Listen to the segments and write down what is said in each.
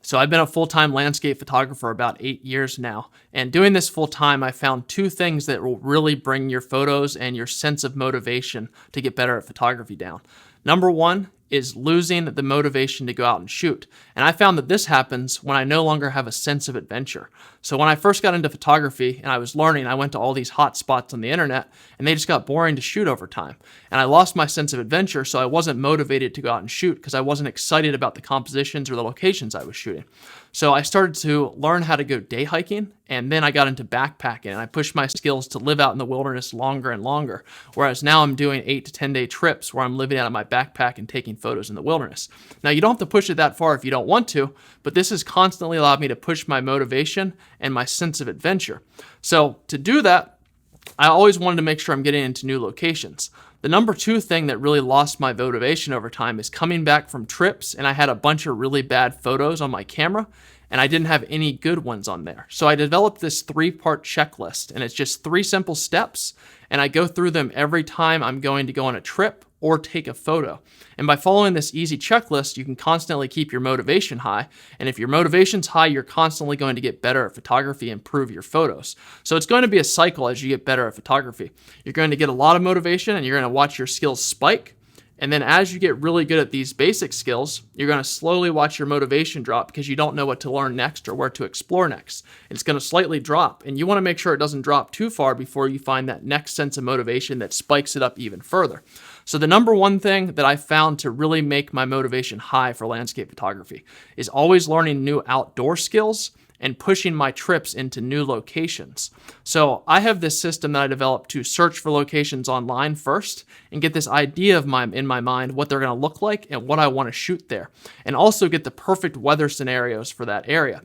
So I've been a full-time landscape photographer about 8 years now. And doing this full-time, I found two things that will really bring your photos and your sense of motivation to get better at photography down. Number one is losing the motivation to go out and shoot. And I found that this happens when I no longer have a sense of adventure. So when I first got into photography and I was learning, I went to all these hot spots on the internet and they just got boring to shoot over time. And I lost my sense of adventure, so I wasn't motivated to go out and shoot because I wasn't excited about the compositions or the locations I was shooting. So I started to learn how to go day hiking, and then I got into backpacking and I pushed my skills to live out in the wilderness longer and longer. Whereas now I'm doing 8 to 10 day trips where I'm living out of my backpack and taking photos in the wilderness. Now you don't have to push it that far if you don't want to, but this has constantly allowed me to push my motivation and my sense of adventure. So to do that, I always wanted to make sure I'm getting into new locations. The number two thing that really lost my motivation over time is coming back from trips and I had a bunch of really bad photos on my camera and I didn't have any good ones on there. So I developed this 3-part checklist, and it's just 3 simple steps, and I go through them every time I'm going to go on a trip or take a photo. And by following this easy checklist, you can constantly keep your motivation high. And if your motivation's high, you're constantly going to get better at photography and improve your photos. So it's going to be a cycle as you get better at photography. You're going to get a lot of motivation and you're going to watch your skills spike. And then as you get really good at these basic skills, you're going to slowly watch your motivation drop because you don't know what to learn next or where to explore next. It's going to slightly drop, and you want to make sure it doesn't drop too far before you find that next sense of motivation that spikes it up even further. So the number one thing that I found to really make my motivation high for landscape photography is always learning new outdoor skills and pushing my trips into new locations. So I have this system that I developed to search for locations online first and get this idea in my mind what they're going to look like and what I want to shoot there, and also get the perfect weather scenarios for that area.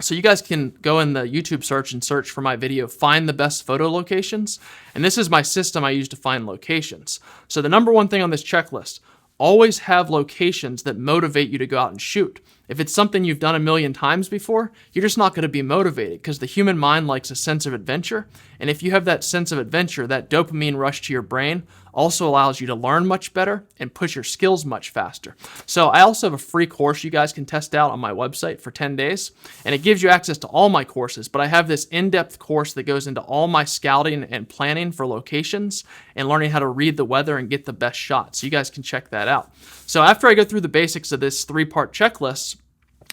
So you guys can go in the YouTube search and search for my video, Find the Best Photo Locations. And this is my system I use to find locations. So the number one thing on this checklist, always have locations that motivate you to go out and shoot. If it's something you've done a million times before, you're just not going to be motivated because the human mind likes a sense of adventure. And if you have that sense of adventure, that dopamine rush to your brain also allows you to learn much better and push your skills much faster. So I also have a free course you guys can test out on my website for 10 days, and it gives you access to all my courses, but I have this in-depth course that goes into all my scouting and planning for locations and learning how to read the weather and get the best shots. So you guys can check that out. So after I go through the basics of this 3-part checklist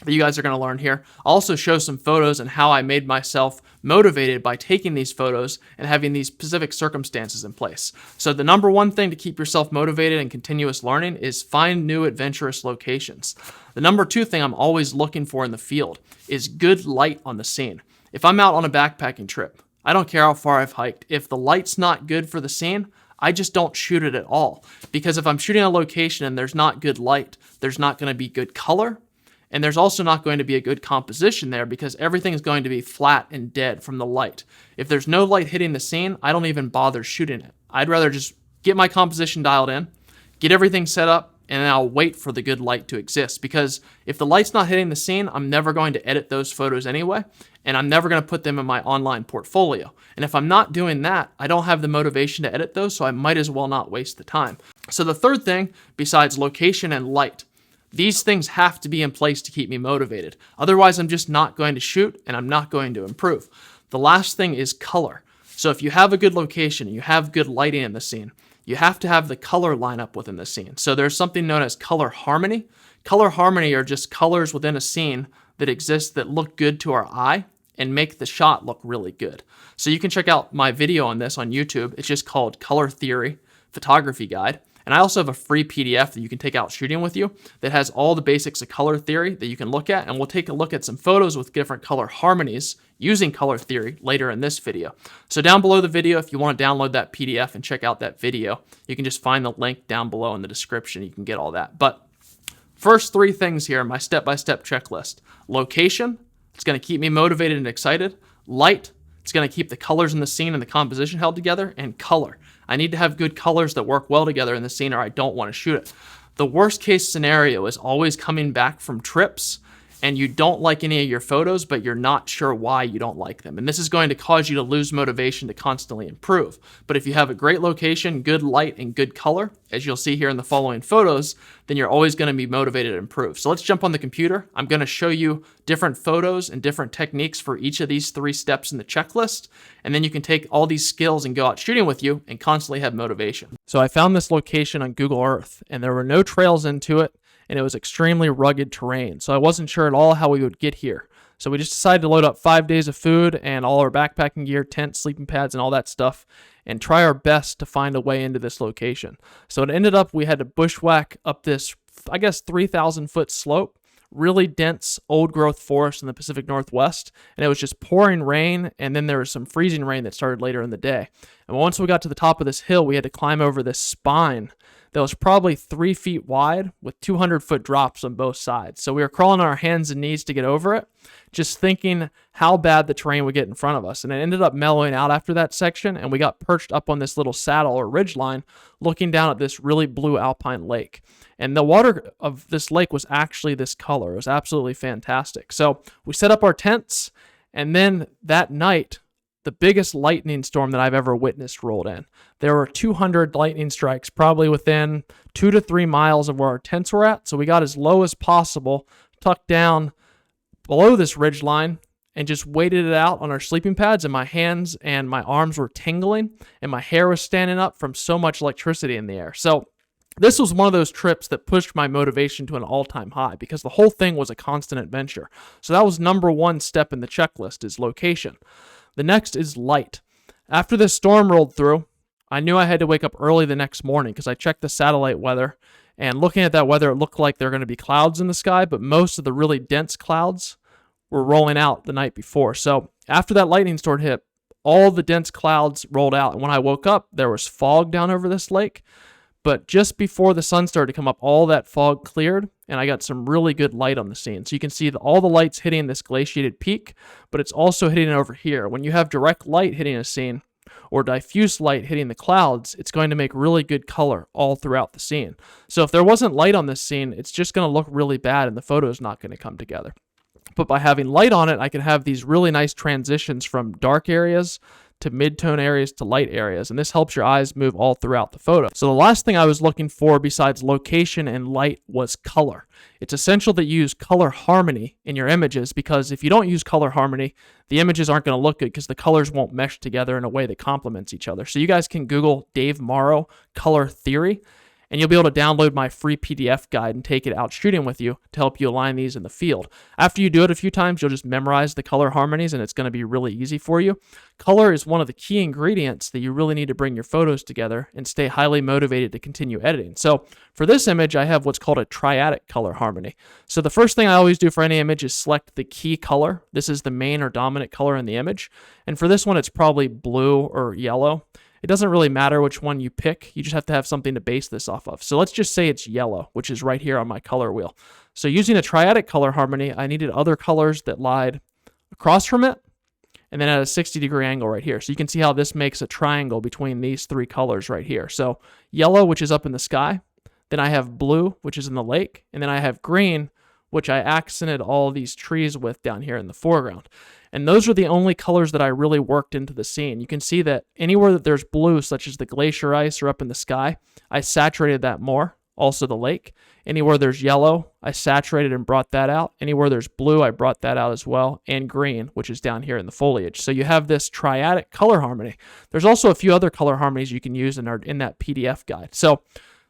that you guys are going to learn here, I'll also show some photos and how I made myself motivated by taking these photos and having these specific circumstances in place. So the number one thing to keep yourself motivated and continuous learning is find new adventurous locations. The number two thing I'm always looking for in the field is good light on the scene. If I'm out on a backpacking trip, I don't care how far I've hiked. If the light's not good for the scene, I just don't shoot it at all. Because if I'm shooting a location and there's not good light, there's not going to be good color. And there's also not going to be a good composition there because everything is going to be flat and dead from the light. If there's no light hitting the scene, I don't even bother shooting it. I'd rather just get my composition dialed in, get everything set up, and then I'll wait for the good light to exist. Because if the light's not hitting the scene, I'm never going to edit those photos anyway, and I'm never going to put them in my online portfolio. And if I'm not doing that, I don't have the motivation to edit those, so I might as well not waste the time. So the third thing, besides location and light, these things have to be in place to keep me motivated. Otherwise, I'm just not going to shoot and I'm not going to improve. The last thing is color. So if you have a good location, you have good lighting in the scene, you have to have the color line up within the scene. So there's something known as color harmony. Color harmony are just colors within a scene that exist that look good to our eye and make the shot look really good. So you can check out my video on this on YouTube. It's just called Color Theory Photography Guide. And I also have a free PDF that you can take out shooting with you that has all the basics of color theory that you can look at. And we'll take a look at some photos with different color harmonies using color theory later in this video. So down below the video, if you want to download that PDF and check out that video, you can just find the link down below in the description. You can get all that. But first 3 things here, my step-by-step checklist. Location, it's going to keep me motivated and excited. Light, it's going to keep the colors in the scene and the composition held together. And color, I need to have good colors that work well together in the scene or I don't want to shoot it. The worst case scenario is always coming back from trips and you don't like any of your photos, but you're not sure why you don't like them. And this is going to cause you to lose motivation to constantly improve. But if you have a great location, good light, and good color, as you'll see here in the following photos, then you're always going to be motivated to improve. So let's jump on the computer. I'm going to show you different photos and different techniques for each of these 3 steps in the checklist. And then you can take all these skills and go out shooting with you and constantly have motivation. So I found this location on Google Earth, and there were no trails into it, and it was extremely rugged terrain. So I wasn't sure at all how we would get here. So we just decided to load up 5 days of food and all our backpacking gear, tent, sleeping pads, and all that stuff, and try our best to find a way into this location. So it ended up we had to bushwhack up this, I guess, 3,000 foot slope, really dense old growth forest in the Pacific Northwest, and it was just pouring rain, and then there was some freezing rain that started later in the day. And once we got to the top of this hill, we had to climb over this spine that was probably 3 feet wide with 200-foot drops on both sides. So we were crawling on our hands and knees to get over it, just thinking how bad the terrain would get in front of us. And it ended up mellowing out after that section, and we got perched up on this little saddle or ridge line looking down at this really blue alpine lake. And the water of this lake was actually this color. It was absolutely fantastic. So we set up our tents, and then that night, the biggest lightning storm that I've ever witnessed rolled in. There were 200 lightning strikes, probably within 2 to 3 miles of where our tents were at. So we got as low as possible, tucked down below this ridge line, and just waited it out on our sleeping pads, and my hands and my arms were tingling, and my hair was standing up from so much electricity in the air. So this was one of those trips that pushed my motivation to an all-time high because the whole thing was a constant adventure. So that was number 1 step in the checklist, is location. The next is light. After this storm rolled through, I knew I had to wake up early the next morning because I checked the satellite weather, and looking at that weather, it looked like there were going to be clouds in the sky, but most of the really dense clouds were rolling out the night before. So after that lightning storm hit, all the dense clouds rolled out, and when I woke up, there was fog down over this lake. But just before the sun started to come up, all that fog cleared, and I got some really good light on the scene. So you can see all the lights hitting this glaciated peak, but it's also hitting it over here. When you have direct light hitting a scene, or diffuse light hitting the clouds, it's going to make really good color all throughout the scene. So if there wasn't light on this scene, it's just going to look really bad, and the photo is not going to come together. But by having light on it, I can have these really nice transitions from dark areas to mid-tone areas to light areas, and this helps your eyes move all throughout the photo. So the last thing I was looking for besides location and light was color. It's essential that you use color harmony in your images, because if you don't use color harmony, the images aren't going to look good because the colors won't mesh together in a way that complements each other. So you guys can Google Dave Morrow color theory, and you'll be able to download my free PDF guide and take it out shooting with you to help you align these in the field. After you do it a few times, you'll just memorize the color harmonies, and it's going to be really easy for you. Color is one of the key ingredients that you really need to bring your photos together and stay highly motivated to continue editing. So for this image, I have what's called a triadic color harmony. So the first thing I always do for any image is select the key color. This is the main or dominant color in the image. And for this one, it's probably blue or yellow. It doesn't really matter which one you pick. You just have to have something to base this off of. So let's just say it's yellow, which is right here on my color wheel. So using a triadic color harmony, I needed other colors that lied across from it and then at a 60-degree angle right here. So you can see how this makes a triangle between these 3 colors right here. So yellow, which is up in the sky. Then I have blue, which is in the lake. And then I have green, which I accented all these trees with down here in the foreground. And those are the only colors that I really worked into the scene. You can see that anywhere that there's blue, such as the glacier ice or up in the sky, I saturated that more. Also the lake. Anywhere there's yellow, I saturated and brought that out. Anywhere there's blue, I brought that out as well. And green, which is down here in the foliage. So you have this triadic color harmony. There's also a few other color harmonies you can use in that PDF guide. So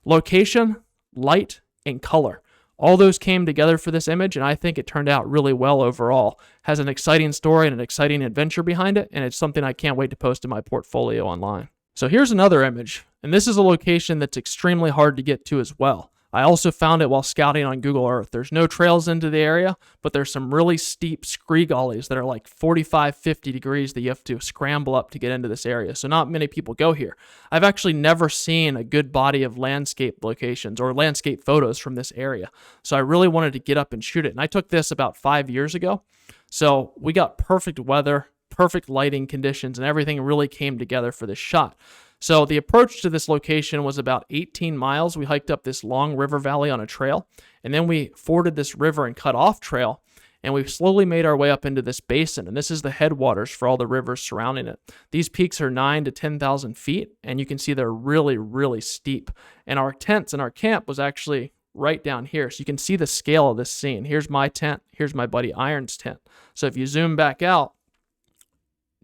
location, light, and color. All those came together for this image, and I think it turned out really well overall. Has an exciting story and an exciting adventure behind it, and it's something I can't wait to post in my portfolio online. So here's another image, and this is a location that's extremely hard to get to as well. I also found it while scouting on Google Earth. There's no trails into the area, but there's some really steep scree gullies that are like 45, 50 degrees that you have to scramble up to get into this area. So not many people go here. I've actually never seen a good body of landscape locations or landscape photos from this area. So I really wanted to get up and shoot it. And I took this about 5 years ago. So we got perfect weather, perfect lighting conditions, and everything really came together for this shot. So the approach to this location was about 18 miles. We hiked up this long river valley on a trail, and then we forded this river and cut off trail. And we slowly made our way up into this basin, and this is the headwaters for all the rivers surrounding it. These peaks are 9 to 10,000 feet, and you can see they're really, really steep. And our tents and our camp was actually right down here. So you can see the scale of this scene. Here's my tent. Here's my buddy Iron's tent. So if you zoom back out,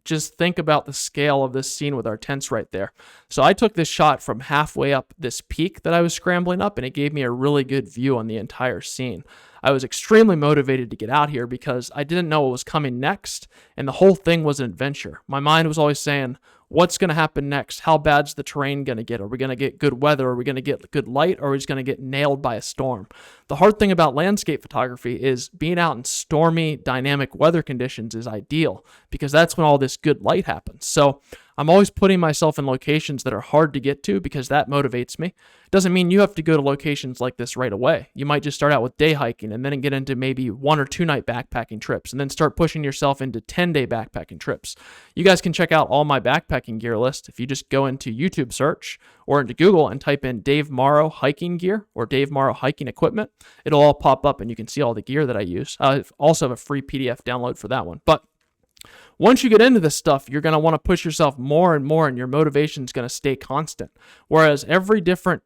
just think about the scale of this scene with our tents right there. So I took this shot from halfway up this peak that I was scrambling up, and it gave me a really good view on the entire scene. I was extremely motivated to get out here because I didn't know what was coming next, and the whole thing was an adventure. My mind was always saying, what's going to happen next? How bad's the terrain going to get? Are we going to get good weather? Are we going to get good light? Or are we just going to get nailed by a storm? The hard thing about landscape photography is being out in stormy, dynamic weather conditions is ideal because that's when all this good light happens. So I'm always putting myself in locations that are hard to get to because that motivates me. It doesn't mean you have to go to locations like this right away. You might just start out with day hiking and then get into maybe 1 or 2 night backpacking trips and then start pushing yourself into 10-day backpacking trips. You guys can check out all my backpacking gear list if you just go into YouTube search or into Google and type in Dave Morrow hiking gear or Dave Morrow hiking equipment. It'll all pop up and you can see all the gear that I use. I also have a free PDF download for that one. But once you get into this stuff, you're going to want to push yourself more and more, and your motivation is going to stay constant. Whereas every different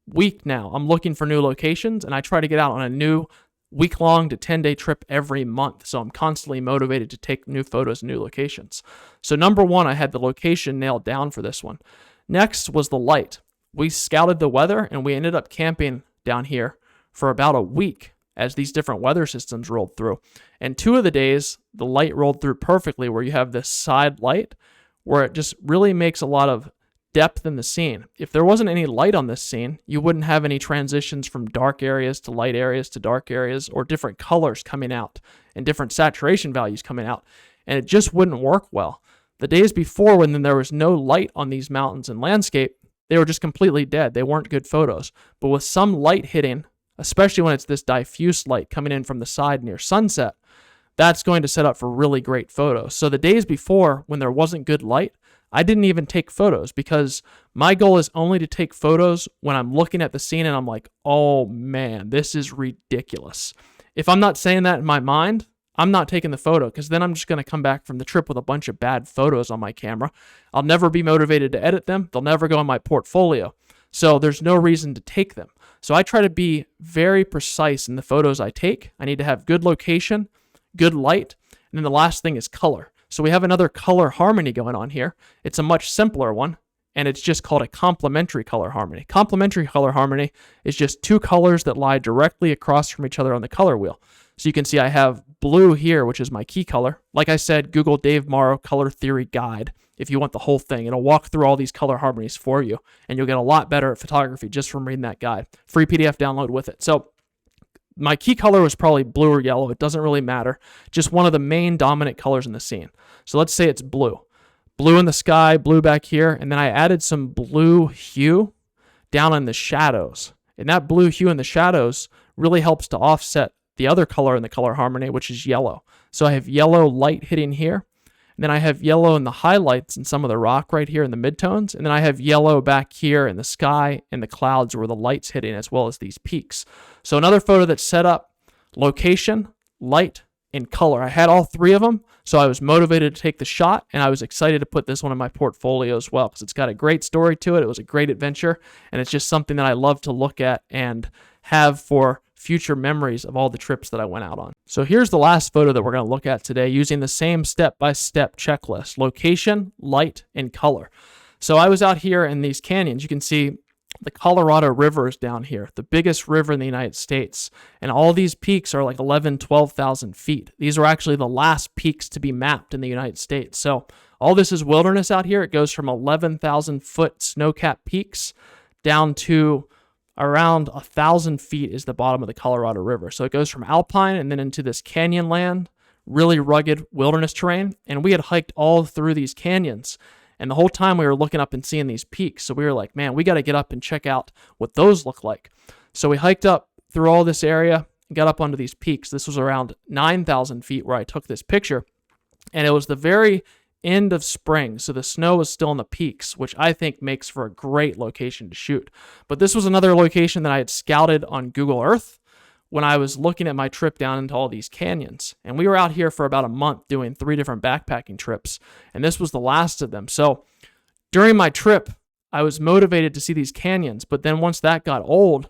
week now, I'm looking for new locations, and I try to get out on a new week-long to 10-day trip every month. So I'm constantly motivated to take new photos and new locations. So number one, I had the location nailed down for this one. Next was the light. We scouted the weather, and we ended up camping down here for about a week as these different weather systems rolled through. And 2 of the days, the light rolled through perfectly where you have this side light where it just really makes a lot of depth in the scene. If there wasn't any light on this scene, you wouldn't have any transitions from dark areas to light areas to dark areas or different colors coming out and different saturation values coming out. And it just wouldn't work well. The days before, when there was no light on these mountains and landscape, they were just completely dead. They weren't good photos. But with some light hitting, especially when it's this diffuse light coming in from the side near sunset, that's going to set up for really great photos. So the days before, when there wasn't good light, I didn't even take photos because my goal is only to take photos when I'm looking at the scene and I'm like, oh man, this is ridiculous. If I'm not saying that in my mind, I'm not taking the photo because then I'm just going to come back from the trip with a bunch of bad photos on my camera. I'll never be motivated to edit them. They'll never go in my portfolio. So there's no reason to take them. So I try to be very precise in the photos I take. I need to have good location, good light, and then the last thing is color. So we have another color harmony going on here. It's a much simpler one, and it's just called a complementary color harmony. Complementary color harmony is just 2 colors that lie directly across from each other on the color wheel. So you can see I have blue here, which is my key color. Like I said, Google Dave Morrow Color Theory Guide. If you want the whole thing, it'll walk through all these color harmonies for you, and you'll get a lot better at photography just from reading that guide. Free PDF download with it. So my key color was probably blue or yellow. It doesn't really matter. Just one of the main dominant colors in the scene. So let's say it's blue. Blue in the sky, blue back here, and then I added some blue hue down in the shadows. And that blue hue in the shadows really helps to offset the other color in the color harmony, which is yellow. So I have yellow light hitting here. And then I have yellow in the highlights and some of the rock right here in the midtones. And then I have yellow back here in the sky and the clouds where the light's hitting, as well as these peaks. So another photo that's set up, location, light, and color. I had all 3 of them, so I was motivated to take the shot, and I was excited to put this one in my portfolio as well because it's got a great story to it. It was a great adventure, and it's just something that I love to look at and have for future memories of all the trips that I went out on. So here's the last photo that we're going to look at today using the same step-by-step checklist: location, light, and color. So I was out here in these canyons. You can see the Colorado River is down here, the biggest river in the United States. And all these peaks are like 11, 12,000 feet. These are actually the last peaks to be mapped in the United States. So all this is wilderness out here. It goes from 11,000 foot snow-capped peaks down to around 1,000 feet is the bottom of the Colorado River. So it goes from alpine and then into this canyon land, really rugged wilderness terrain. And we had hiked all through these canyons. And the whole time we were looking up and seeing these peaks. So we were like, man, we got to get up and check out what those look like. So we hiked up through all this area and got up onto these peaks. This was around 9,000 feet where I took this picture. And it was the very end of spring, so the snow was still on the peaks, which I think makes for a great location to shoot. But this was another location that I had scouted on Google Earth, when I was looking at my trip down into all these canyons. And we were out here for about a month doing 3 different backpacking trips, and this was the last of them. So during my trip, I was motivated to see these canyons, but then once that got old,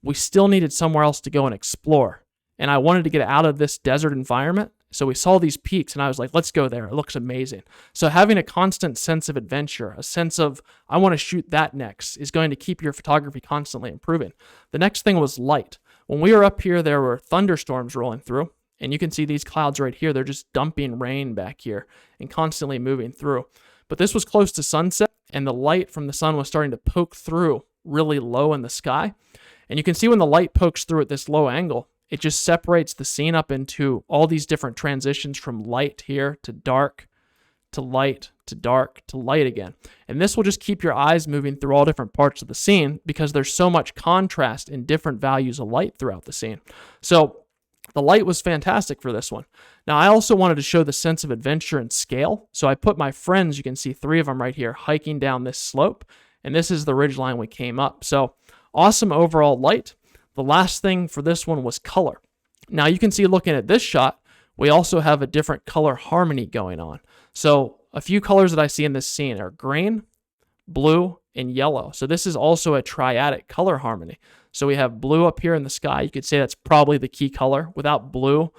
we still needed somewhere else to go and explore. And I wanted to get out of this desert environment. So we saw these peaks and I was like, let's go there. It looks amazing. So having a constant sense of adventure, a sense of, I want to shoot that next, is going to keep your photography constantly improving. The next thing was light. When we were up here, there were thunderstorms rolling through. And you can see these clouds right here. They're just dumping rain back here and constantly moving through. But this was close to sunset and the light from the sun was starting to poke through really low in the sky. And you can see when the light pokes through at this low angle, it just separates the scene up into all these different transitions from light here to dark to light to dark to light again. And this will just keep your eyes moving through all different parts of the scene because there's so much contrast in different values of light throughout the scene. So the light was fantastic for this one. Now, I also wanted to show the sense of adventure and scale. So I put my friends, you can see 3 of them right here, hiking down this slope. And this is the ridgeline we came up. So awesome overall light. The last thing for this one was color. Now you can see looking at this shot, we also have a different color harmony going on. So a few colors that I see in this scene are green, blue, and yellow. So this is also a triadic color harmony. So we have blue up here in the sky. You could say that's probably the key color. Without blue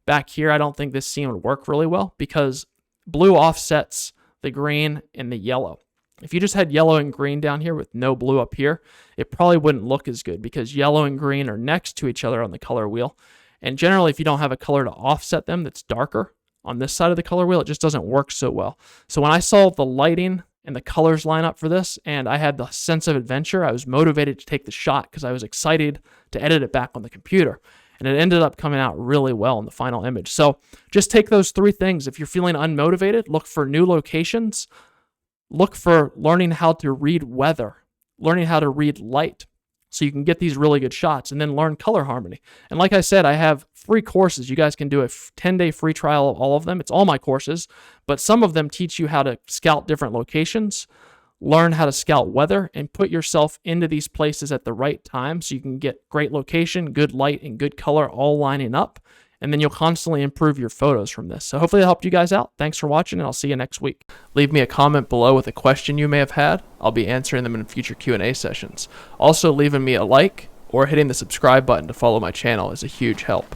back here, I don't think this scene would work really well because blue offsets the green and the yellow. If you just had yellow and green down here with no blue up here, it probably wouldn't look as good because yellow and green are next to each other on the color wheel. And generally, if you don't have a color to offset them that's darker on this side of the color wheel, it just doesn't work so well. So when I saw the lighting and the colors line up for this, and I had the sense of adventure, I was motivated to take the shot because I was excited to edit it back on the computer. And it ended up coming out really well in the final image. So just take those 3 things. If you're feeling unmotivated, look for new locations. Look for learning how to read weather, learning how to read light so you can get these really good shots, and then learn color harmony. And like I said, I have free courses. You guys can do a 10-day free trial of all of them. It's all my courses, but some of them teach you how to scout different locations, learn how to scout weather, and put yourself into these places at the right time so you can get great location, good light, and good color all lining up. And then you'll constantly improve your photos from this. So hopefully that helped you guys out. Thanks for watching, and I'll see you next week. Leave me a comment below with a question you may have had. I'll be answering them in future Q&A sessions. Also, leaving me a like or hitting the subscribe button to follow my channel is a huge help.